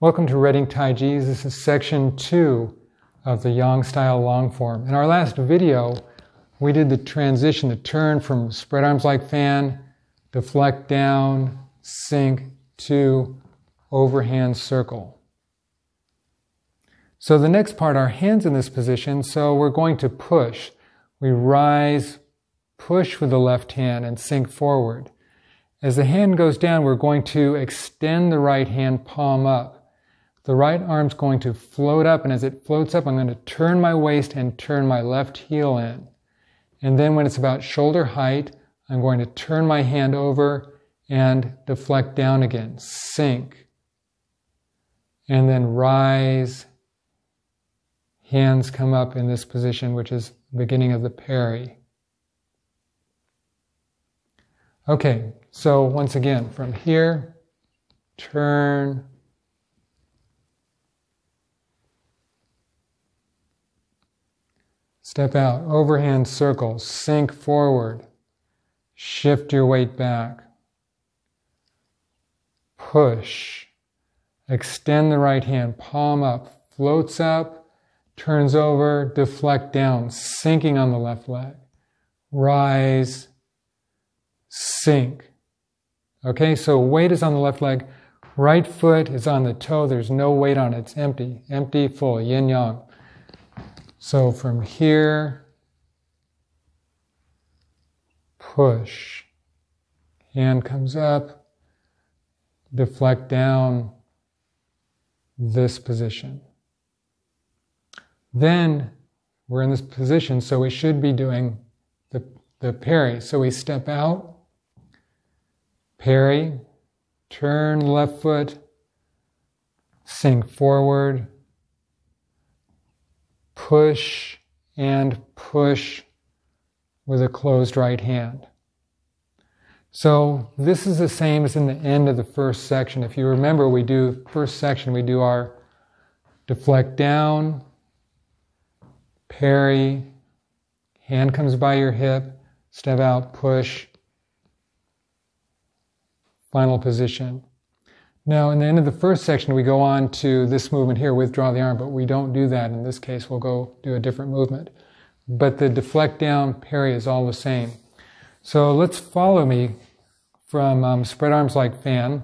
Welcome to Reading Tai Chi. This is section 2 of the Yang style long form. In our last video, we did the transition, the turn from spread arms like fan, deflect down, sink to overhand circle. So the next part, our hands in this position, so we're going to push. We rise, push with the left hand and sink forward. As the hand goes down, we're going to extend the right hand palm up. The right arm's going to float up, and as it floats up, I'm going to turn my waist and turn my left heel in. And then when it's about shoulder height, I'm going to turn my hand over and deflect down again, sink. And then rise, hands come up in this position, which is the beginning of the Parry. Okay, so once again, from here, turn, step out, overhand circle, sink forward, shift your weight back, push, extend the right hand, palm up, floats up, turns over, deflect down, sinking on the left leg, rise, sink. Okay, so weight is on the left leg, right foot is on the toe, there's no weight on it, it's empty, empty, full, yin yang. So from here, push, hand comes up, deflect down, this position. Then we're in this position, so we should be doing the Parry. So we step out, Parry, turn left foot, sink forward, push and push with a closed right hand. So this is the same as in the end of the first section. If you remember, first section, we do our deflect down, Parry, hand comes by your hip, step out, push, final position. Now, in the end of the first section, we go on to this movement here, withdraw the arm, but we don't do that. In this case, we'll go do a different movement. But the deflect down, Parry is all the same. So let's follow me from spread arms like fan.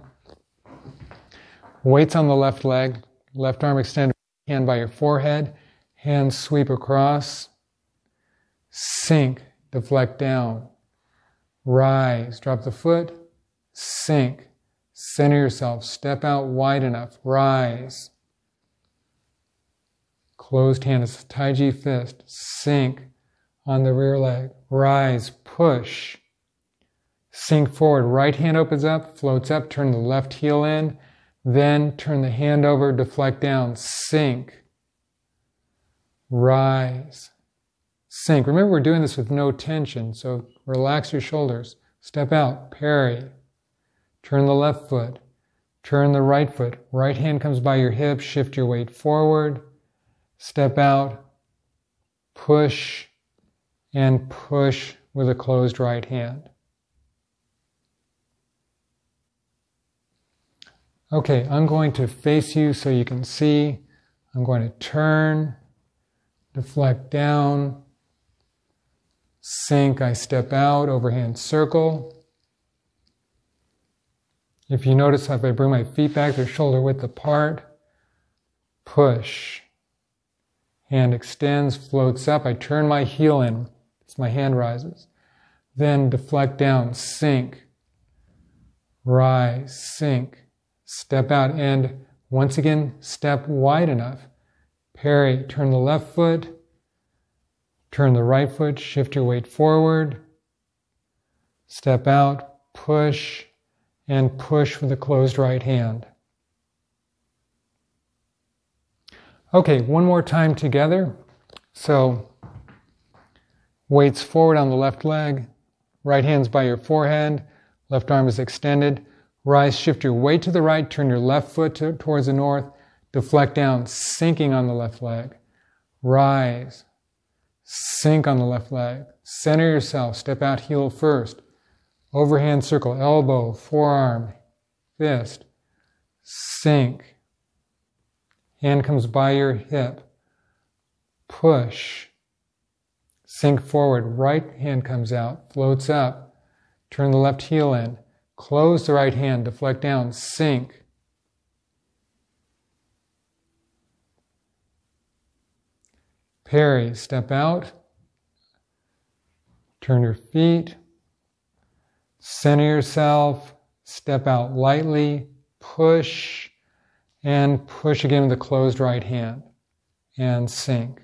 Weights on the left leg, left arm extended, hand by your forehead, hands sweep across, sink, deflect down, rise, drop the foot, sink. Center yourself, step out wide enough, rise. Closed hand is a Tai Chi fist, sink on the rear leg, rise, push. Sink forward, right hand opens up, floats up, turn the left heel in, then turn the hand over, deflect down, sink. Rise, sink. Remember, we're doing this with no tension, so relax your shoulders. Step out, Parry. Turn the left foot, turn the right foot, right hand comes by your hip, shift your weight forward, step out, push, and push with a closed right hand. Okay, I'm going to face you so you can see. I'm going to turn, deflect down, sink, I step out, overhand circle. If you notice, if I bring my feet back, they're shoulder width apart, push, hand extends, floats up, I turn my heel in as my hand rises, then deflect down, sink, rise, sink, step out, and once again, step wide enough, Parry, turn the left foot, turn the right foot, shift your weight forward, step out, push, and push with a closed right hand. Okay, one more time together. So, weights forward on the left leg, right hand's by your forehead, left arm is extended, rise, shift your weight to the right, turn your left foot towards the north, deflect down, sinking on the left leg, rise, sink on the left leg, center yourself, step out heel first, overhand circle, elbow, forearm, fist, sink, Hand comes by your hip. Push. Sink forward. Right hand comes out. Floats up. Turn the left heel in. Close the right hand. Deflect down. Sink. Parry. Step out. Turn your feet. Center yourself. Step out lightly. Push. And push again with the closed right hand. And sink.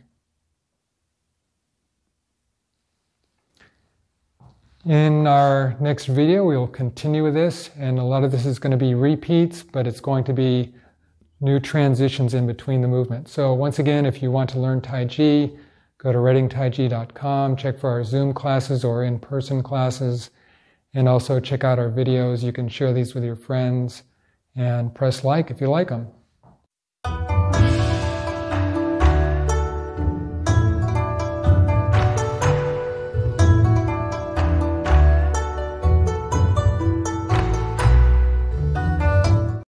In our next video, we will continue with this, and a lot of this is going to be repeats, but it's going to be new transitions in between the movements. So once again, if you want to learn Tai Chi, go to readingtaiji.com, check for our Zoom classes or in-person classes, and also check out our videos. You can share these with your friends, and press like if you like them.